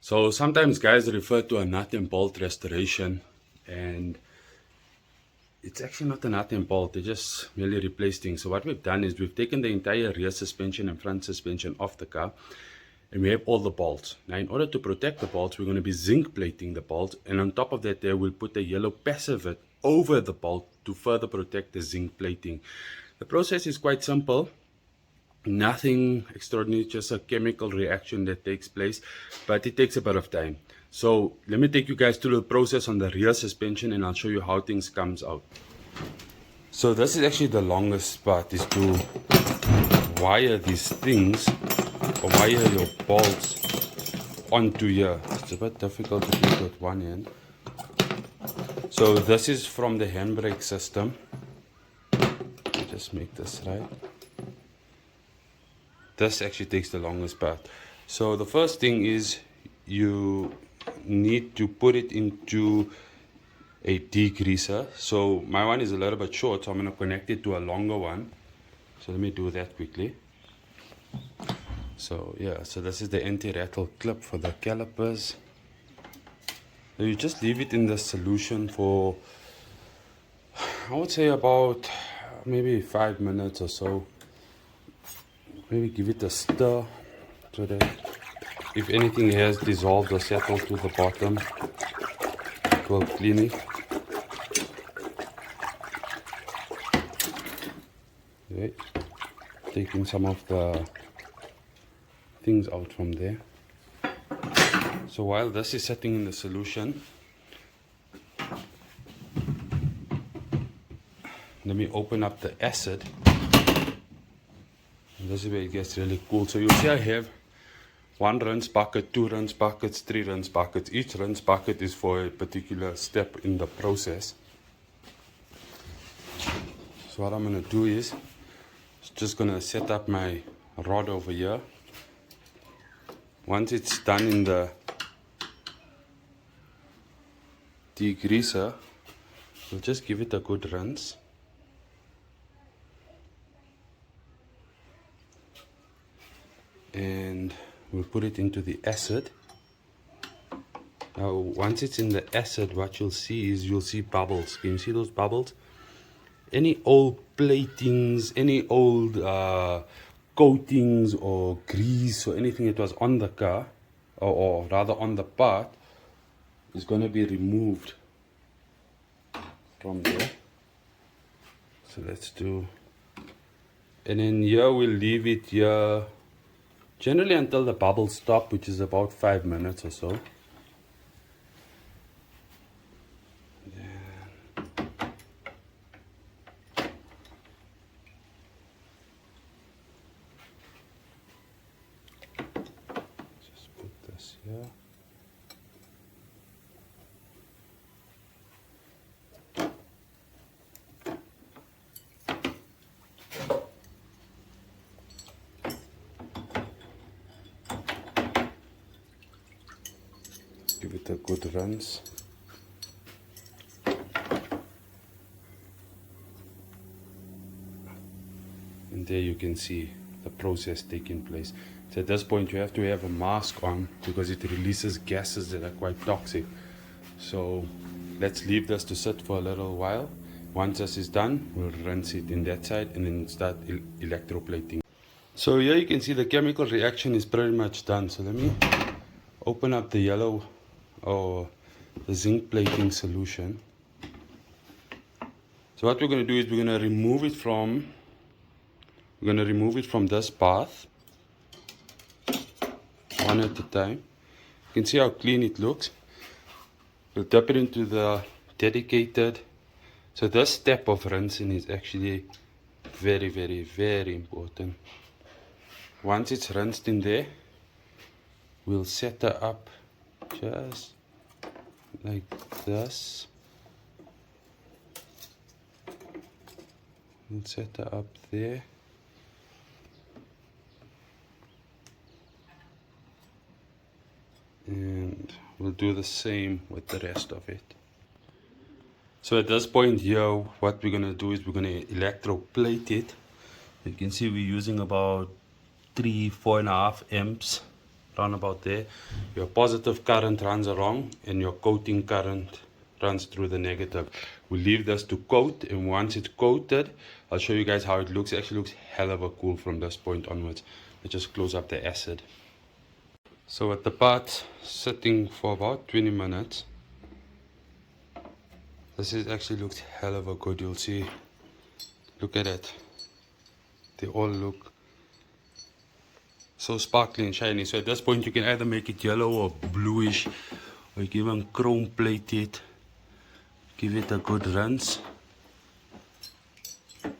So sometimes guys refer to a nut and bolt restoration, and it's actually not a nut and bolt. They just merely replace things. So what we've done is we've taken the entire rear suspension and front suspension off the car, and we have all the bolts. Now in order to protect the bolts, we're going to be zinc plating the bolts, and on top of that there we'll put a yellow passivate over the bolt to further protect the zinc plating. The process is quite simple. Nothing extraordinary, just a chemical reaction that takes place, but it takes a bit of time. So let me take you guys through the process on the rear suspension, and I'll show you how things comes out. So this is actually the longest part, is to wire these things, or wire your bolts onto here. It's a bit difficult to do with one hand. So this is from the handbrake system. Just make this right. This actually takes the longest part. So the first thing is you need to put it into a degreaser. So my one is a little bit short, so I'm going to connect it to a longer one. So let me do that quickly. So yeah, so this is the anti-rattle clip for the calipers. So you just leave it in the solution for, I would say, about maybe 5 minutes or so. Maybe give it a stir so that if anything has dissolved or settled to the bottom, it will clean it. Okay. Taking some of the things out from there. So while this is setting in the solution, let me open up the acid. And this is where it gets really cool. So you'll see I have 1 rinse bucket, 2 rinse buckets, 3 rinse buckets. Each rinse bucket is for a particular step in the process. So what I'm going to do is just going to set up my rod over here. Once it's done in the degreaser, we'll just give it a good rinse. And we'll put it into the acid. Now once it's in the acid, what you'll see is you'll see bubbles. Can you see those bubbles? Any old platings, any old coatings or grease or anything that was on the car, or rather on the part, is going to be removed from there. So let's do, and then here we'll leave it here generally until the bubbles stop, which is about 5 minutes or so. Just put this here. Give it a good rinse. And there you can see the process taking place. So at this point you have to have a mask on because it releases gases that are quite toxic. So let's leave this to sit for a little while. Once this is done, we'll rinse it in that side and then start electroplating. So here you can see the chemical reaction is pretty much done. So let me open up the yellow or the zinc plating solution. So what we're going to do is we're going to remove it from this bath one at a time. You can see how clean it looks. We'll dip it into the dedicated. So this step of rinsing is actually very, very, very important. Once it's rinsed in there, we'll set her up just like this. We'll set her up there. And we'll do the same with the rest of it. So at this point here, what we're going to do is we're going to electroplate it. You can see we're using about 3-4.5 amps round about there. Your positive current runs along and your coating current runs through the negative. We leave this to coat, and once it's coated, I'll show you guys how it looks. It actually looks hell of a cool from this point onwards. Let's just close up the acid. So with the part sitting for about 20 minutes, this actually looks hell of a good. You'll see, look at it. They all look so sparkly and shiny. So at this point you can either make it yellow or bluish, or you can even chrome plate it. Give it a good rinse. You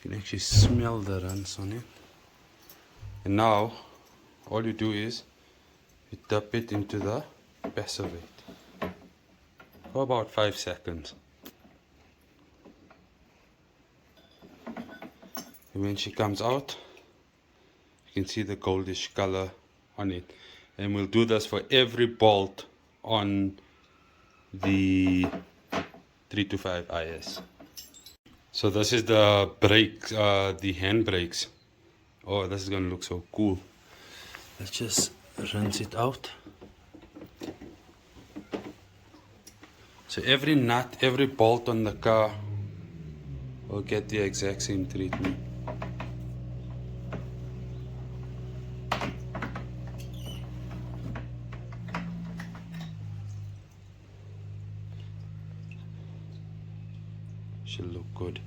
can actually smell the rinse on it. And now all you do is you dip it into the passivate for about 5 seconds. And when she comes out, you can see the goldish color on it. And we'll do this for every bolt on the 325 IS. So this is the brakes, the hand brakes. Oh, this is gonna look so cool. Let's just rinse it out. So every nut, every bolt on the car will get the exact same treatment. Should look good.